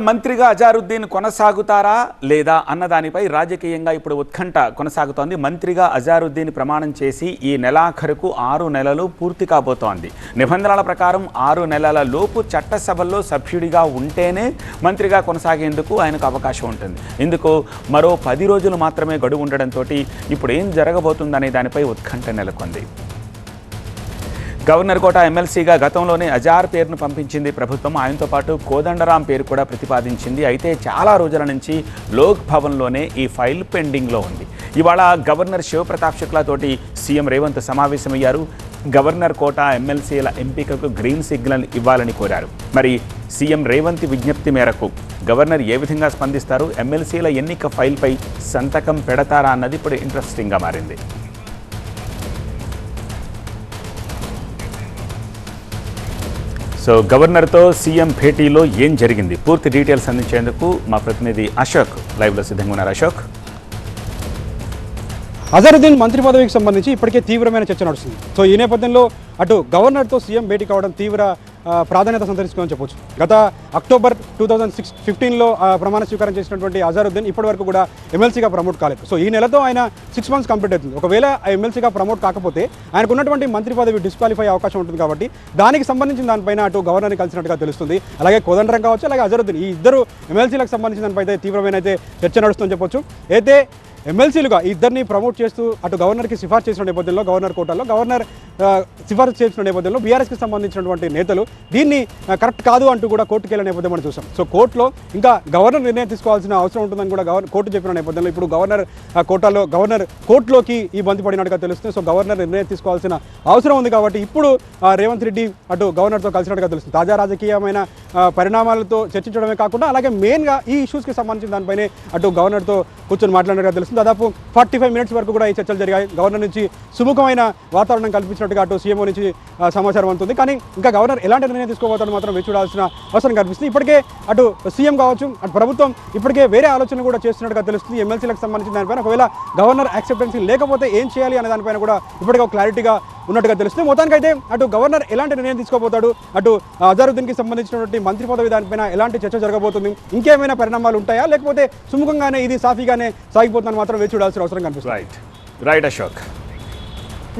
మంత్రిగా అజారుద్దీన్ కొనసాగుతారా లేదా అన్నదానిపై రాజకీయంగా ఇప్పుడు ఉత్కంఠ కొనసాగుతోంది. మంత్రిగా అజారుద్దీన్ ప్రమాణం చేసి ఈ నెలాఖరుకు 6 నెలలు పూర్తి కాబోతోంది. నిబంధనల ప్రకారం 6 నెలల లోపు చట్టసభల్లో సభ్యుడిగా ఉంటేనే మంత్రిగా కొనసాగేందుకు ఆయనకు అవకాశం ఉంటుంది. ఇందుకు మరో 10 రోజులు మాత్రమే గడువు ఉండడంతో ఇప్పుడు ఏం జరగబోతుందనే దానిపై ఉత్కంఠ నెలకొంది. గవర్నర్ కోట ఎమ్మెల్సీగా గతంలోనే అజార్ పేరును పంపించింది ప్రభుత్వం. ఆయనతో పాటు కోదండరాం పేరు కూడా ప్రతిపాదించింది. అయితే చాలా రోజుల నుంచి లోక్ భవన్లోనే ఈ ఫైల్ పెండింగ్లో ఉంది. ఇవాళ గవర్నర్ శివప్రతాప్ శుక్లాతోటి సీఎం రేవంత్ సమావేశమయ్యారు. గవర్నర్ కోట ఎమ్మెల్సీల ఎంపికకు గ్రీన్ సిగ్నల్ ఇవ్వాలని కోరారు. మరి సీఎం రేవంత్ విజ్ఞప్తి మేరకు గవర్నర్ ఏ విధంగా స్పందిస్తారు, ఎమ్మెల్సీల ఎన్నిక ఫైల్పై సంతకం పెడతారా అన్నది ఇప్పుడు ఇంట్రెస్టింగ్గా మారింది. సో గవర్నర్తో సీఎం భేటీలో ఏం జరిగింది, పూర్తి డీటెయిల్స్ అందించేందుకు మా ప్రతినిధి అశోక్ లైవ్లో సిద్ధంగా ఉన్నారు. అశోక్, అజరుద్దీన్ మంత్రి పదవికి సంబంధించి ఇప్పటికే తీవ్రమైన చర్చ నడుస్తుంది. సో ఈ నేపథ్యంలో అటు గవర్నర్తో సీఎం భేటీ కావడం తీవ్ర ప్రాధాన్యత సంతరించుకోవాలని చెప్పొచ్చు. గత అక్టోబర్ 2015లో ప్రమాణ స్వీకారం చేసినటువంటి అజరుద్దీన్ ఇప్పటి వరకు కూడా ఎమ్మెల్సీగా ప్రమోట్ కాలేదు. సో ఈ నెలతో ఆయన 6 మంత్స్ కంప్లీట్ అవుతుంది. ఒకవేళ ఎమ్మెల్సీగా ప్రమోట్ కాకపోతే ఆయనకు ఉన్నటువంటి మంత్రి పదవి డిస్క్వాలిఫై అవకాశం ఉంటుంది. కాబట్టి దానికి సంబంధించిన దానిపైన అటు గవర్నర్ని కలిసినట్టుగా తెలుస్తుంది. అలాగే కోదండరాం కావచ్చు, అలాగే అజరుద్దీన్, ఈ ఇద్దరు ఎమ్మెల్సీలకు సంబంధించిన దానిపై అయితే తీవ్రమైన అయితే చర్చ నడుస్తుందని చెప్పొచ్చు. అయితే ఎమ్మెల్సీలుగా ఇద్దరిని ప్రమోట్ చేస్తూ అటు గవర్నర్కి సిఫార్సు చేసిన నేపథ్యంలో, గవర్నర్ కోటాలో గవర్నర్ సిఫార్సు చేసిన నేపథ్యంలో బీఆర్ఎస్కి సంబంధించినటువంటి నేతలు దీన్ని కరెక్ట్ కాదు అంటూ కూడా కోర్టుకు వెళ్ళిన నేపథ్యం మనం చూసాం. సో కోర్టులో ఇంకా గవర్నర్ నిర్ణయం తీసుకోవాల్సిన అవసరం ఉంటుందని కూడా కోర్టు చెప్పిన నేపథ్యంలో ఇప్పుడు గవర్నర్ కోర్టులోకి ఈ బంతి పడినట్టుగా తెలుస్తుంది. సో గవర్నర్ నిర్ణయం తీసుకోవాల్సిన అవసరం ఉంది. కాబట్టి ఇప్పుడు రేవంత్ రెడ్డి అటు గవర్నర్తో కలిసినట్టుగా తెలుస్తుంది. తాజా రాజకీయమైన పరిణామాలతో చర్చించడమే కాకుండా అలాగే మెయిన్గా ఈ ఇష్యూస్కి సంబంధించిన దానిపైనే అటు గవర్నర్తో కూర్చొని మాట్లాడినట్టుగా తెలుస్తుంది. దాదాపు 45 మినిట్స్ వరకు కూడా ఈ చర్చలు జరిగాయి. గవర్నర్ నుంచి సుముఖమైన వాతావరణం కల్పించినట్టుగా అటు సీఎంఓ నుంచి సమాచారం అందుతుంది. కానీ ఇంకా గవర్నర్ ఎలాంటి నిర్ణయం తీసుకోబోతాడో మాత్రం వేచి చూడాల్సిన అవసరం కనిపిస్తుంది. ఇప్పటికే అటు సీఎం కావచ్చు, అటు ప్రభుత్వం ఇప్పటికే వేరే ఆలోచనలు కూడా చేస్తున్నట్టుగా తెలుస్తుంది. ఎమ్మెల్సీలకు సంబంధించిన దానిపైన ఒకవేళ గవర్నర్ యాక్సెప్టెన్సీ లేకపోతే ఏం చేయాలి అనే దానిపైన కూడా ఇప్పటికే ఒక క్లారిటీగా ఉన్నట్టుగా తెలుస్తుంది. మొత్తానికైతే అటు గవర్నర్ ఎలాంటి నిర్ణయం తీసుకోబోతాడు, అటు అజరుద్దీన్కి సంబంధించినటువంటి మంత్రి పదవి దానిపైన ఎలాంటి చర్చ జరగబోతుంది, ఇంకేమైనా పరిణామాలు ఉంటాయా లేకపోతే సుముఖంగానే ఇది సాఫీగానే సాగిపోతుందని మాత్రం వేచి చూడాల్సిన అవసరం కనిపిస్తుంది. రైట్ అశోక్.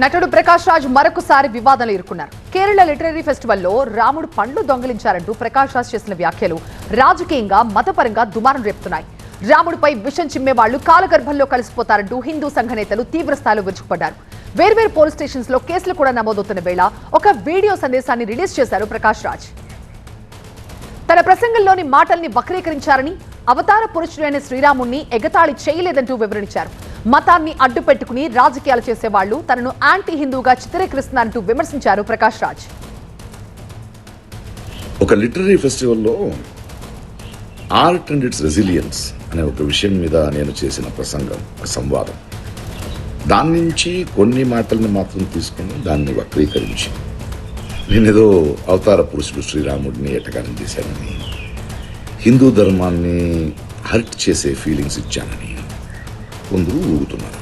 నటుడు ప్రకాష్ రాజ్ మరొకసారి వివాదంలో ఇరుక్కున్నారు. కేరళ లిటరరీ ఫెస్టివల్లో రాముడు పండ్లు దొంగిలించారంటూ ప్రకాష్ రాజ్ చేసిన వ్యాఖ్యలు రాజకీయంగా మతపరంగా దుమారం రేపుతున్నాయి. రాముడిపై విషం చిమ్మే వాళ్లు కాలగర్భంలో కలిసిపోతారంటూ హిందూ సంఘ నేతలు తీవ్రస్థాయిలో విరుచుకుపడ్డారు. వేర్వేరు పోలీస్ స్టేషన్స్ లో కేసులు కూడా నమోదవుతున్న వేళ ఒక వీడియో సందేశాన్ని రిలీజ్ చేశారు ప్రకాష్ రాజ్. తన ప్రసంగంలోని మాటల్ని వక్రీకరించారని, అవతార పురుషుడైన శ్రీరాముణ్ణి ఎగతాళి చేయలేదంటూ వివరించారు. మతాన్ని అడ్డు పెట్టుకుని రాజకీయాలు చేసేవాళ్లు తనను యాంటీ హిందూగా చిత్రీకరిస్తున్నారంటూ విమర్శించారు ప్రకాష్ రాజ్. ఒక లిటరరీ ఫెస్టివల్లో ఆర్ట్ అండ్ ఇట్స్ రెసిలియన్స్ అనే ఒక విషయం మీద నేను చేసిన ప్రసంగం, సంవాదం, దాని నుంచి కొన్ని మాటల్ని మాత్రం తీసుకుని దాన్ని వక్రీకరించి నేనేదో అవతార పురుషుడు శ్రీరాముడిని ఎటకారం చేశానని, హిందూ ధర్మాన్ని హర్ట్ చేసే ఫీలింగ్స్ ఇచ్చానని కొందరు ఊగుతున్నారు.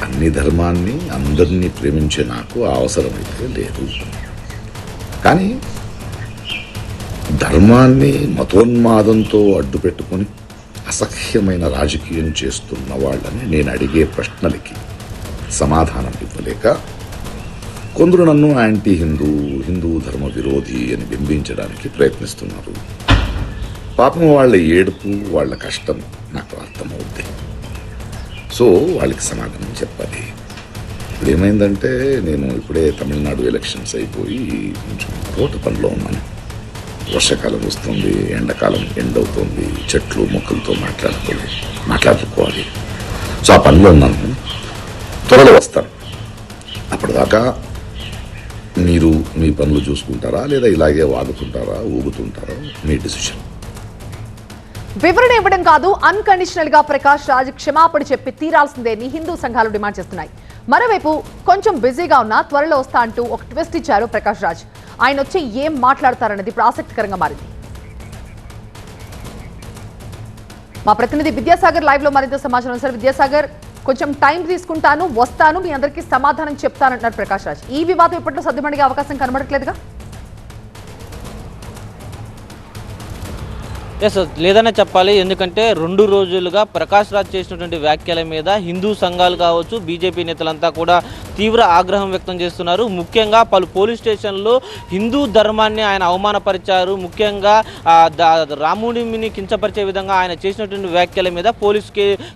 అన్ని ధర్మాన్ని అందరినీ ప్రేమించే నాకు అవసరమైతే లేదు. కానీ ధర్మాన్ని మతోన్మాదంతో అడ్డు పెట్టుకొని అసహ్యమైన రాజకీయం చేస్తున్న వాళ్ళని నేను అడిగే ప్రశ్నలకి సమాధానం ఇవ్వలేక కొందరు నన్ను యాంటీ హిందూ ధర్మ విరోధి అని బింబించడానికి ప్రయత్నిస్తున్నారు. పాపం వాళ్ళ ఏడుపు, వాళ్ళ కష్టం నాకు అర్థమవుద్ది. సో వాళ్ళకి సమాధానం చెప్పాలి. ఇప్పుడు ఏమైందంటే నేను ఇప్పుడే తమిళనాడు ఎలక్షన్స్ అయిపోయి కొంచెం తోట పనిలో ఉన్నాను. వర్షాకాలం వస్తుంది, ఎండాకాలం ఎండవుతుంది, చెట్లు మొక్కలతో మాట్లాడుకోవాలి. సో ఆ పనిలో ఉన్నాను, త్వరలో వస్తాను. అప్పటిదాకా మీరు మీ పనులు చూసుకుంటారా లేదా ఇలాగే వాగుతుంటారా, ఊగుతుంటారా, మీ డిసిషన్. వివరణ ఇవ్వడం కాదు, అన్కండిషనల్ గా ప్రకాష్ రాజ్ క్షమాపణ చెప్పి తీరాల్సిందేని హిందూ సంఘాలు డిమాండ్ చేస్తున్నాయి. మరోవైపు కొంచెం బిజీగా ఉన్నా త్వరలో వస్తా అంటూ ఒక ట్విస్ట్ ఇచ్చారు ప్రకాష్ రాజ్. ఆయన వచ్చి ఏం మాట్లాడతారన్నది ఆసక్తికరంగా మారింది. మా ప్రతినిధి విద్యాసాగర్ లైవ్ లో మరింత సమాచారం. సార్ విద్యాసాగర్, కొంచెం టైం తీసుకుంటాను, వస్తాను, మీ అందరికీ సమాధానం చెప్తానంటున్నారు ప్రకాష్ రాజ్. ఈ వివాదం ఇప్పట్లో సద్దుమణిగే అవకాశం కనబడట్లేదుగా? ఎస్ లేదనే చెప్పాలి. ఎందుకంటే 2 రోజులుగా ప్రకాష్ రాజ్ చేసినటువంటి వ్యాఖ్యల మీద హిందూ సంఘాలు కావచ్చు, బీజేపీ నేతలంతా కూడా తీవ్ర ఆగ్రహం వ్యక్తం చేస్తున్నారు. ముఖ్యంగా పలు పోలీస్ స్టేషన్లో హిందూ ధర్మాన్ని ఆయన అవమానపరిచారు. ముఖ్యంగా రాముడిని కించపరిచే విధంగా ఆయన చేసినటువంటి వ్యాఖ్యల మీద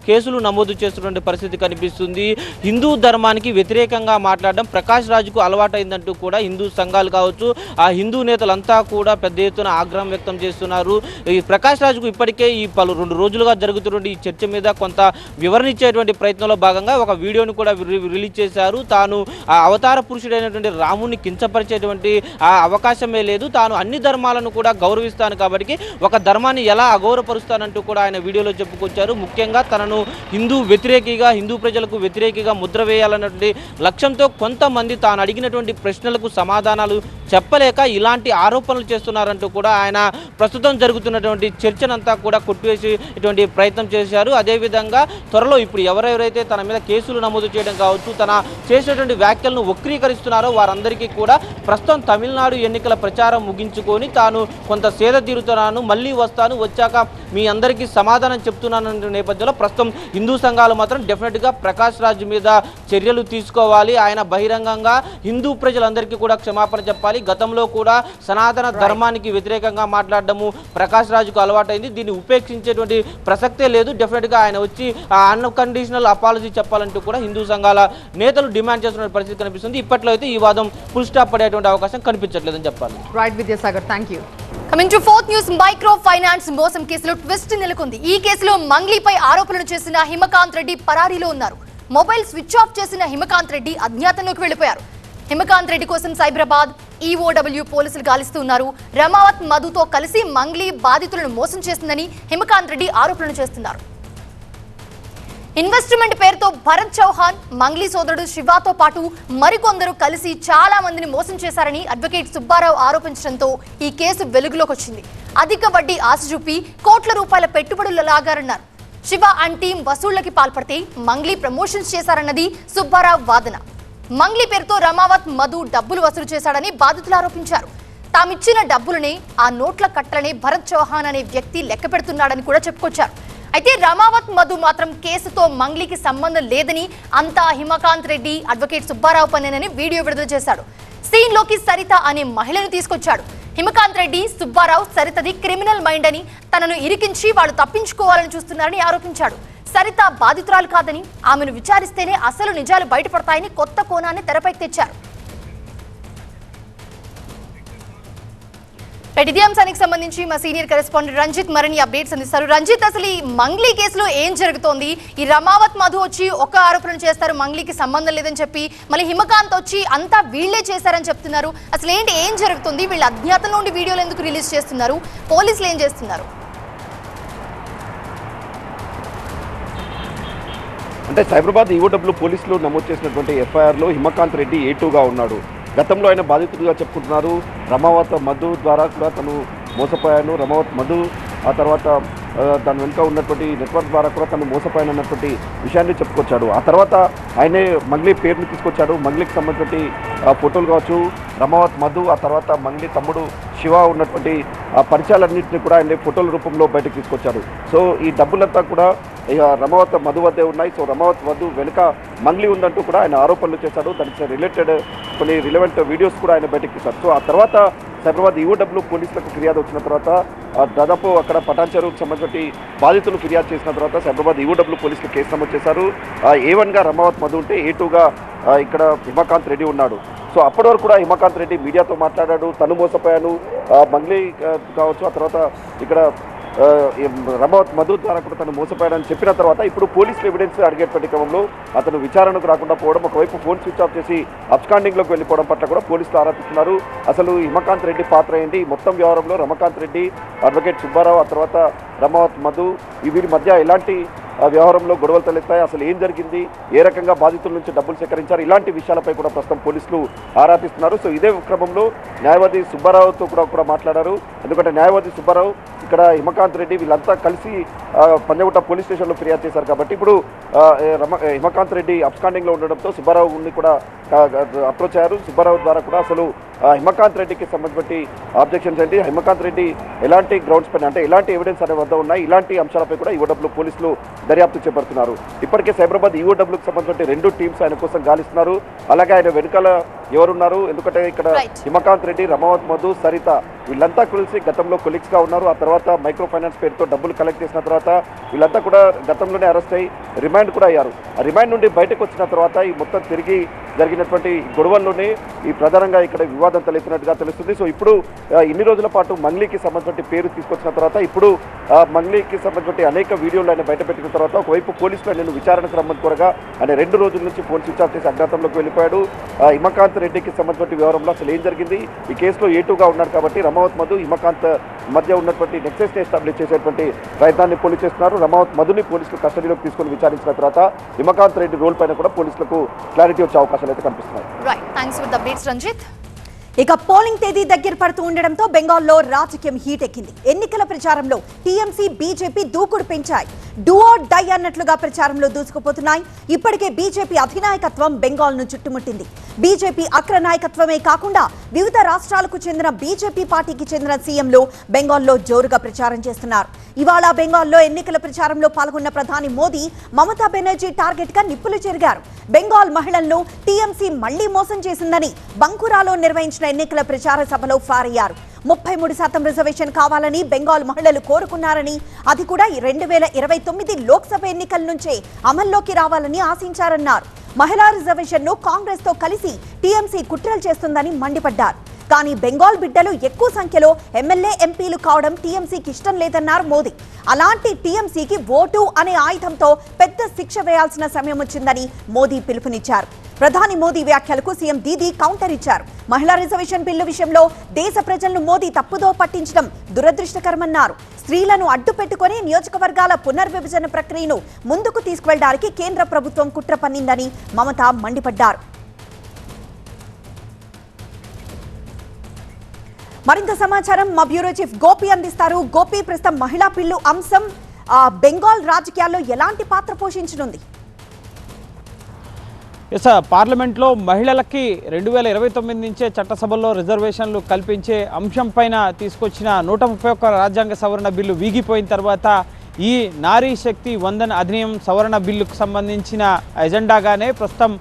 కేసులు నమోదు చేస్తున్నటువంటి పరిస్థితి కనిపిస్తుంది. హిందూ ధర్మానికి వ్యతిరేకంగా మాట్లాడడం ప్రకాష్ రాజ్కు అలవాటైందంటూ కూడా హిందూ సంఘాలు కావచ్చు, ఆ హిందూ నేతలంతా కూడా పెద్ద ఎత్తున ఆగ్రహం వ్యక్తం చేస్తున్నారు. ఈ ప్రకాష్ రాజ్కు ఇప్పటికే ఈ 2 రోజులుగా జరుగుతున్నటువంటి ఈ చర్చ మీద కొంత వివరణ ఇచ్చేటువంటి ప్రయత్నంలో భాగంగా ఒక వీడియోను కూడా రిలీజ్ చేశారు. తాను ఆ అవతార పురుషుడైనటువంటి రాముడిని కించపరిచేటువంటి అవకాశమే లేదు, తాను అన్ని ధర్మాలను కూడా గౌరవిస్తాను కాబట్టి ఒక ధర్మాన్ని ఎలా అగౌరవపరుస్తానంటూ కూడా ఆయన వీడియోలో చెప్పుకొచ్చారు. ముఖ్యంగా తనను హిందూ వ్యతిరేకిగా, హిందూ ప్రజలకు వ్యతిరేకిగా ముద్ర వేయాలన్నటువంటి లక్ష్యంతో కొంతమంది తాను అడిగినటువంటి ప్రశ్నలకు సమాధానాలు చెప్పలేక ఇలాంటి ఆరోపణలు చేస్తున్నారంటూ కూడా ఆయన ప్రస్తుతం జరుగుతున్నటువంటి చర్చనంతా కూడా కొట్టివేసేటువంటి ప్రయత్నం చేశారు. అదేవిధంగా త్వరలో ఇప్పుడు ఎవరెవరైతే తన మీద కేసులు నమోదు చేయడం కావచ్చు, తన చేసినటువంటి వ్యాఖ్యలను వక్రీకరిస్తున్నారో వారందరికీ కూడా ప్రస్తుతం తమిళనాడు ఎన్నికల ప్రచారం ముగించుకొని తాను కొంత సేద తీరుతున్నాను, మళ్ళీ వస్తాను, వచ్చాక మీ అందరికీ సమాధానం చెప్తున్నానన్న నేపథ్యంలో ప్రస్తుతం హిందూ సంఘాలు మాత్రం డెఫినెట్గా ప్రకాష్ రాజ్ మీద చర్యలు తీసుకోవాలి. ఆయన బహిరంగంగా హిందూ ప్రజలందరికీ కూడా క్షమాపణ చెప్పాలి. గతంలో కూడా సనాతన ధర్మానికి వ్యతిరేకంగా మాట్లాడడము ప్రకాష్ రాజ్కు అలవాటైంది. దీన్ని ఉపేక్షించేటువంటి ప్రసక్తే లేదు. డెఫినెట్గా ఆయన వచ్చి అన్కండిషనల్ అపాలజీ చెప్పాలంటూ కూడా హిందూ సంఘాల నేతలు డిమాండ్ చేస్తున్న పరిస్థితి కనిపిస్తుంది. ఇప్పట్లో అయితే ఈ వాదం ఫుల్ స్టాప్ పడేటువంటి అవకాశం కనిపించట్లేదని చెప్పాలి. Right Vidyasagar, thank you. Coming to fourth news, micro finance మోసం కేసులో ట్విస్ట్ నెలకొంది. ఈ కేసులో మంగ్లీపై ఆరోపణలు చేసిన హిమకాంత్ రెడ్డి పరారీలో ఉన్నారు. మొబైల్ స్విచ్ ఆఫ్ చేసిన హిమకాంత్ రెడ్డి అజ్ఞాతంలోకి వెళ్లిపోయారు. హిమకాంత్ రెడ్డి కోసం సైబరాబాద్ ఈఓడబ్ల్యూ పోలీసులు గాలిస్తూ ఉన్నారు. రమావత్ మధుతో కలిసి మంగ్లీ బాధితులను మోసం చేసిందని హిమకాంత్ రెడ్డి ఆరోపణలు చేస్తున్నారు. ఇన్వెస్ట్మెంట్ పేరుతో భరత్ చౌహాన్, మంగ్లీ సోదరుడు శివాతో పాటు మరికొందరు కలిసి చాలా మందిని మోసం చేశారని అడ్వకేట్ సుబ్బారావు ఆరోపించడంతో ఈ కేసు వెలుగులోకి వచ్చింది. అధిక వడ్డీ ఆశ చూపి కోట్ల రూపాయల పెట్టుబడులు లాగారన్నారు. శివ అండ్ టీం వసూళ్లకి పాల్పడితే మంగ్లీ ప్రమోషన్స్ చేశారన్నది సుబ్బారావు వాదన. మంగ్లీ పేరుతో రమావత్ మధు డబ్బులు వసూలు చేశాడని బాధితులు ఆరోపించారు. తామిచ్చిన డబ్బులనే, ఆ నోట్ల కట్టలనే భరత్ చౌహాన్ అనే వ్యక్తి లెక్క పెడుతున్నాడని కూడా చెప్పుకొచ్చారు. అయితే రమావత్ మధు మాత్రం కేసుతో మంగ్లీకి సంబంధం లేదని, అంతా హిమకాంత్ రెడ్డి అడ్వకేట్ సుబ్బారావు పనేనని వీడియో విడుదల చేశాడు. సీన్లోకి సరిత అనే మహిళను తీసుకొచ్చాడు. హిమకాంత్ రెడ్డి సుబ్బారావు సరితది క్రిమినల్ మైండ్ అని, తనను ఇరికించి వాళ్ళు తప్పించుకోవాలని చూస్తున్నారని ఆరోపించాడు. సరిత బాధితురాలు కాదని, ఆమెను విచారిస్తేనే అసలు నిజాలు బయటపడతాయని కొత్త కోణాన్ని తెరపైకి తెచ్చారు. ఇదే అంశానికి సంబంధించి మా సీనియర్ కరెస్పాండెంట్ రంజిత్ మరిన్ని అప్డేట్స్ అందిస్తారు. రంజిత్, అసలు ఈ మంగ్లీ కేసులో ఏం జరుగుతోంది? ఈ రమావత్ మధు వచ్చి ఒక ఆరోపణ చేస్తారు, మంగ్లీకి సంబంధం లేదని చెప్పి, మళ్ళీ హిమకాంత్ వచ్చి అంతా వీళ్లే చేశారని చెప్తున్నారు. అసలు ఏంటి, ఏం జరుగుతుంది? వీళ్ళు అజ్ఞాతంలో ఉండి వీడియోలు ఎందుకు రిలీజ్ చేస్తున్నారు? పోలీసులు ఏం చేస్తున్నారు? అంటే సైబరాబాద్ ఈఓడబ్ల్యూ పోలీసులు నమోదు చేసినటువంటి ఎఫ్ఐఆర్లో హిమకాంత్ రెడ్డి A2గా ఉన్నాడు. గతంలో ఆయన బాధితుడిగా చెప్పుకుంటున్నారు. రమావత్ మధు ద్వారా కూడా తను మోసపోయాను, రమావత్ మధు ఆ తర్వాత దాని వెనుక ఉన్నటువంటి నెట్వర్క్ ద్వారా కూడా తను మోసపోయానన్నటువంటి విషయాన్ని చెప్పుకొచ్చాడు. ఆ తర్వాత ఆయనే మంగ్లీ పేరుని తీసుకొచ్చాడు. మంగ్లీకి సంబంధించినటువంటి ఫోటోలు కావచ్చు, రమావత్ మధు ఆ తర్వాత మంగ్లీ తమ్ముడు శివ ఉన్నటువంటి పరిచయాలన్నింటినీ కూడా ఆయన ఫోటోల రూపంలో బయటకు తీసుకొచ్చాడు. సో ఈ డబ్బులంతా కూడా ఇక రమావత్ మధు వద్దే ఉన్నాయి. సో రమావత్ మధు వెనుక మంగ్లీ ఉందంటూ కూడా ఆయన ఆరోపణలు చేశాడు. దానికి రిలేటెడ్ కొన్ని రిలవెంట్ వీడియోస్ కూడా ఆయన బయటకు తీశారు. సో ఆ తర్వాత సైబరాబాద్ ఈఓడబ్ల్యూ పోలీసులకు ఫిర్యాదు వచ్చిన తర్వాత దాదాపు అక్కడ పటాన్ చెరువుకు సంబంధించి బాధితులు ఫిర్యాదు చేసిన తర్వాత సైబరాబాద్ ఈఓడబ్ల్యూ పోలీసులు కేసు నమోదు చేశారు. A1గా రమావత్ మధు ఉంటే A2గా ఇక్కడ హిమకాంత్ రెడ్డి ఉన్నాడు. సో అప్పటి వరకు కూడా హిమకాంత్ రెడ్డి మీడియాతో మాట్లాడాడు. తను మోసపోయాను, మంగ్లీ కావచ్చు, ఆ తర్వాత ఇక్కడ రమావత్ మధు ద్వారా కూడా తను మోసపోయాడని చెప్పిన తర్వాత ఇప్పుడు పోలీసులు ఎవిడెన్స్ అడిగేటువంటి క్రమంలో అతను విచారణకు రాకుండా పోవడం, ఒకవైపు ఫోన్ స్విచ్ ఆఫ్ చేసి అబ్స్కాండింగ్లోకి వెళ్ళిపోవడం పట్ల కూడా పోలీసులు ఆరోపిస్తున్నారు. అసలు హిమకాంత్ రెడ్డి పాత్ర ఏంటి? మొత్తం వ్యవహారంలో రమాకాంత్ రెడ్డి, అడ్వకేట్ సుబ్బారావు, ఆ తర్వాత రమావత్ మధు వీరి మధ్య ఎలాంటి వ్యవహారంలో గొడవలు తలెత్తాయి, అసలు ఏం జరిగింది, ఏ రకంగా బాధితుల నుంచి డబ్బులు సేకరించారు, ఇలాంటి విషయాలపై కూడా ప్రస్తుతం పోలీసులు ఆరాధిస్తున్నారు. సో ఇదే క్రమంలో న్యాయవాది సుబ్బారావుతో కూడా మాట్లాడారు. ఎందుకంటే న్యాయవాది సుబ్బారావు ఇక్కడ హిమకాంత్ రెడ్డి వీళ్ళంతా కలిసి పంజగుట్ట పోలీస్ స్టేషన్లో ఫిర్యాదు చేశారు కాబట్టి ఇప్పుడు హిమకాంత్ రెడ్డి అబ్స్కాండింగ్లో ఉండడంతో సుబ్బారావుని కూడా అప్రోచ్ అయ్యారు. సుబ్బారావు ద్వారా కూడా అసలు హిమకాంత్ రెడ్డికి సంబంధించి ఆబ్జెక్షన్స్ ఏంటి, హిమకాంత్ రెడ్డి ఎలాంటి గ్రౌండ్స్ పైన అంటే ఎలాంటి ఎవిడెన్స్ అనే వద్ద ఉన్నాయి, ఇలాంటి అంశాలపై కూడా ఈఓడబ్ల్యూ పోలీసులు దర్యాప్తు చేపడుతున్నారు. ఇప్పటికే సైబరాబాద్ ఈఓడబ్ల్యూకి సంబంధించి 2 టీమ్స్ ఆయన కోసం గాలిస్తున్నారు. అలాగే ఆయన వెనుకాల ఎవరున్నారు, ఎందుకంటే ఇక్కడ హిమకాంత్ రెడ్డి, రమావత్ మధు, సరిత వీళ్ళంతా కలిసి గతంలో కొలీగ్స్గా ఉన్నారు. ఆ తర్వాత మైక్రో ఫైనాన్స్ పేరుతో డబ్బులు కలెక్ట్ చేసిన తర్వాత వీళ్ళంతా కూడా గతంలోనే అరెస్ట్ అయ్యి రిమాండ్ కూడా అయ్యారు. ఆ రిమాండ్ నుండి బయటకు వచ్చిన తర్వాత ఈ మొత్తం తిరిగి జరిగినటువంటి గొడవల్లోనే ఈ ప్రధానంగా ఇక్కడ వివాదం తలెత్తినట్టుగా తెలుస్తుంది. సో ఇప్పుడు ఇన్ని రోజుల పాటు మంగ్లీకి సంబంధించిన పేరు తీసుకొచ్చిన తర్వాత ఇప్పుడు మంగ్లీకి సంబంధించిన అనేక వీడియోలు ఆయన బయట పెట్టిన తర్వాత ఒకవైపు పోలీసులు ఆయన విచారణకు రమ్మని కోరగా ఆయన 2 రోజుల నుంచి ఫోన్ స్విచ్ ఆఫ్ చేసి అజ్ఞాతంలోకి వెళ్ళిపోయాడు. హిమకాంత్ రెడ్డికి సంబంధించిన వ్యవహారంలో అసలు ఏం జరిగింది, ఈ కేసులో A2గా ఉన్నారు కాబట్టి రమావత్ మధు, హిమకాంత్ మధ్య ఉన్నటువంటి నెక్సెస్ని ఎస్టాబ్లిష్ చేసేటువంటి ప్రయత్నాన్ని పోలీసు చేస్తున్నారు. రమావత్ మధుని పోలీసులు కస్టడీలోకి తీసుకొని విచారించిన తర్వాత హిమకాంత్ రెడ్డి రోల్ పైన కూడా పోలీసులకు క్లారిటీ వచ్చే అవకాశాలు అయితే కనిపిస్తున్నాయి. Right, thanks for the updates Ranjit. ఇక పోలింగ్ తేదీ దగ్గర పడుతూ ఉండడంతో బెంగాల్లో రాజకీయం హీట్ ఎక్కింది. ఎన్నికల ప్రచారంలో టీఎంసీ, బీజేపీ దూకుడు పెంచాయి. డూఓ డై అన్నట్లుగా ప్రచారంలో దూసుకుపోతున్నాయి. ఇప్పటికే బీజేపీ అధినాయకత్వం బెంగాల్ను చుట్టుముట్టింది. బీజేపీ అగ్ర నాయకత్వమే కాకుండా వివిధ రాష్ట్రాలకు చెందిన బీజేపీ పార్టీకి చెందిన సీఎంలు బెంగాల్లో జోరుగా ప్రచారం చేస్తున్నారు. ఇవాళ బెంగాల్లో ఎన్నికల ప్రచారంలో పాల్గొన్న ప్రధాని మోదీ మమతా బెనర్జీ టార్గెట్ గా నిప్పులు చెరిగారు. బెంగాల్ మహిళలను టీఎంసీ మళ్లీ మోసం చేసిందని బంకురాలో నిర్వహించిన ఎన్నికల ప్రచార సభలో ఫైర్ అయ్యారు. 33% రిజర్వేషన్ కావాలని బెంగాల్ మహిళలు కోరుకున్నారని, అది కూడా 2029 లోక్సభ ఎన్నికల నుంచే అమల్లోకి రావాలని ఆశించారన్నారు. మహిళా రిజర్వేషన్ను కాంగ్రెస్ తో కలిసి టీఎంసీ కుట్రలు చేస్తుందని మండిపడ్డారు. కానీ బెంగాల్ బిడ్డలు ఎక్కువ సంఖ్యలో ఎమ్మెల్యే, ఎంపీలు కావడం టీఎంసీకి ఇష్టం లేదన్నారు మోదీ. అలాంటి టీఎంసీకి ఓటు అనే ఆయుధంతో పెద్ద శిక్ష వేయాల్సిన సమయం వచ్చిందని మోదీ పిలుపునిచ్చారు. ప్రధాని మోదీ వ్యాఖ్యలకు సీఎం దీదీ కౌంటర్ ఇచ్చారు. మహిళా రిజర్వేషన్ బిల్లు విషయంలో దేశ ప్రజలను మోదీ తప్పుదో పట్టించడం దురదృష్టకరమన్నారు. స్త్రీలను అడ్డు పెట్టుకుని నియోజకవర్గాల పునర్విభజన ప్రక్రియను ముందుకు తీసుకువెళ్లడానికి కేంద్ర ప్రభుత్వం కుట్ర పన్నిందని మమత మండిపడ్డారు. మరింత సమాచారం మా బ్యూరో చీఫ్ గోపి అందిస్తారు. గోపి, ప్రస్తుతం మహిళా బిల్లు అంశం బెంగాల్ రాజకీయాల్లో ఎలాంటి పాత్ర పోషించనుంది? పార్లమెంట్లో మహిళలకి 2029 నుంచే చట్టసభల్లో రిజర్వేషన్లు కల్పించే అంశం పైన తీసుకొచ్చిన 131 రాజ్యాంగ సవరణ బిల్లు వీగిపోయిన తర్వాత ఈ నారీ శక్తి వందన్ అధినియం సవరణ బిల్లుకు సంబంధించిన ఎజెండాగానే ప్రస్తుతం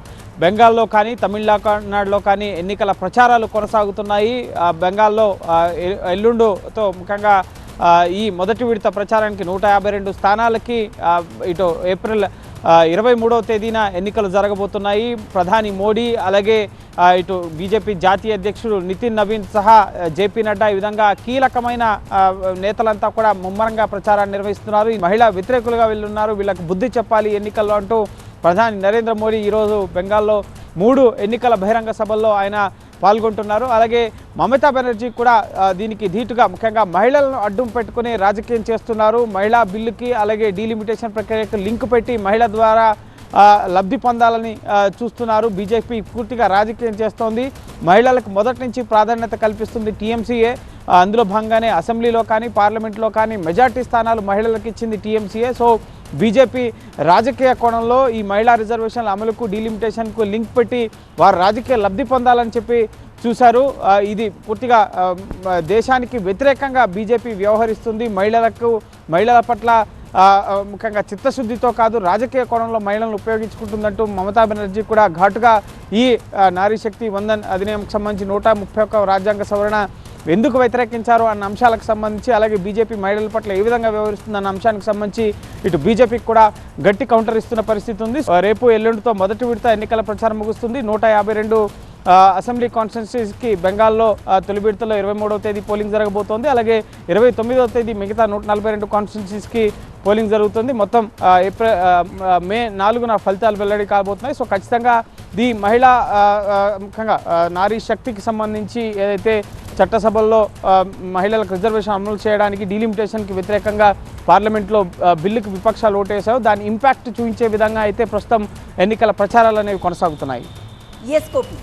బెంగాల్లో కానీ తమిళనాడులో కానీ ఎన్నికల ప్రచారాలు కొనసాగుతున్నాయి. బెంగాల్లో ఎల్లుండుతో ముఖ్యంగా ఈ మొదటి విడత ప్రచారానికి 152 స్థానాలకి ఇటు ఏప్రిల్ 23వ తేదీన ఎన్నికలు జరగబోతున్నాయి. ప్రధాని మోడీ, అలాగే ఇటు బీజేపీ జాతీయ అధ్యక్షుడు నితిన్ నవీన్ సహా జేపీ నడ్డా, ఈ విధంగా కీలకమైన నేతలంతా కూడా ముమ్మరంగా ప్రచారాన్ని నిర్వహిస్తున్నారు. మహిళా వ్యతిరేకులుగా వీళ్ళున్నారు, వీళ్ళకి బుద్ధి చెప్పాలి ఎన్నికల్లో అంటూ ప్రధాని నరేంద్ర మోడీ ఈరోజు బెంగాల్లో 3 ఎన్నికల బహిరంగ సభల్లో ఆయన పాల్గొంటున్నారు. అలాగే మమతా బెనర్జీ కూడా దీనికి ధీటుగా ముఖ్యంగా మహిళలను అడ్డం పెట్టుకుని రాజకీయం చేస్తున్నారు. మహిళా బిల్లుకి అలాగే డీలిమిటేషన్ ప్రక్రియకు లింక్ పెట్టి మహిళ ద్వారా లబ్ధి పొందాలని చూస్తున్నారు. బీజేపీ పూర్తిగా రాజకీయం చేస్తోంది. మహిళలకు మొదటి నుంచి ప్రాధాన్యత కల్పిస్తుంది టీఎంసీఏ. అందులో భాగంగానే అసెంబ్లీలో కానీ పార్లమెంట్లో కానీ మెజార్టీ స్థానాలు మహిళలకు ఇచ్చింది టీఎంసీఏ. సో బీజేపీ రాజకీయ కోణంలో ఈ మహిళా రిజర్వేషన్ల అమలుకు డీలిమిటేషన్కు లింక్ పెట్టి వారు రాజకీయ లబ్ధి పొందాలని చెప్పి చూశారు. ఇది పూర్తిగా దేశానికి వ్యతిరేకంగా బీజేపీ వ్యవహరిస్తుంది. మహిళల పట్ల ముఖ్యంగా చిత్తశుద్ధితో కాదు రాజకీయ కోణంలో మహిళలను ఉపయోగించుకుంటుందంటూ మమతా బెనర్జీ కూడా ఘాటుగా ఈ నారీ శక్తి వందన్ అధినియంకి సంబంధించి 131 రాజ్యాంగ సవరణ ఎందుకు వ్యతిరేకించారు అన్న అంశాలకు సంబంధించి, అలాగే బీజేపీ మహిళల పట్ల ఏ విధంగా వ్యవహరిస్తుందన్న అంశానికి సంబంధించి ఇటు బీజేపీకి కూడా గట్టి కౌంటర్ ఇస్తున్న పరిస్థితి ఉంది. రేపు ఎల్లుండితో మొదటి విడత ఎన్నికల ప్రచారం ముగుస్తుంది. 152 అసెంబ్లీ కాన్స్టిట్యున్సీస్కి బెంగాల్లో తొలి విడతలో 23వ తేదీ పోలింగ్ జరగబోతోంది. అలాగే 29వ తేదీ మిగతా 142 కాన్స్టిట్యున్సీస్కి పోలింగ్ జరుగుతుంది. మొత్తం మే 4న ఫలితాలు వెల్లడి కాబోతున్నాయి. సో ఖచ్చితంగా ఈ మహిళా ముఖ్యంగా నారీ శక్తికి సంబంధించి ఏదైతే చట్టసభల్లో మహిళలకు రిజర్వేషన్ అమలు చేయడానికి డీలిమిటేషన్కి వ్యతిరేకంగా పార్లమెంట్లో బిల్లుకు విపక్షాలు ఓటేశాయో దాని ఇంపాక్ట్ చూపించే విధంగా అయితే ప్రస్తుతం ఎన్నికల ప్రచారాలు అనేవి కొనసాగుతున్నాయి. ఎస్ గోపి.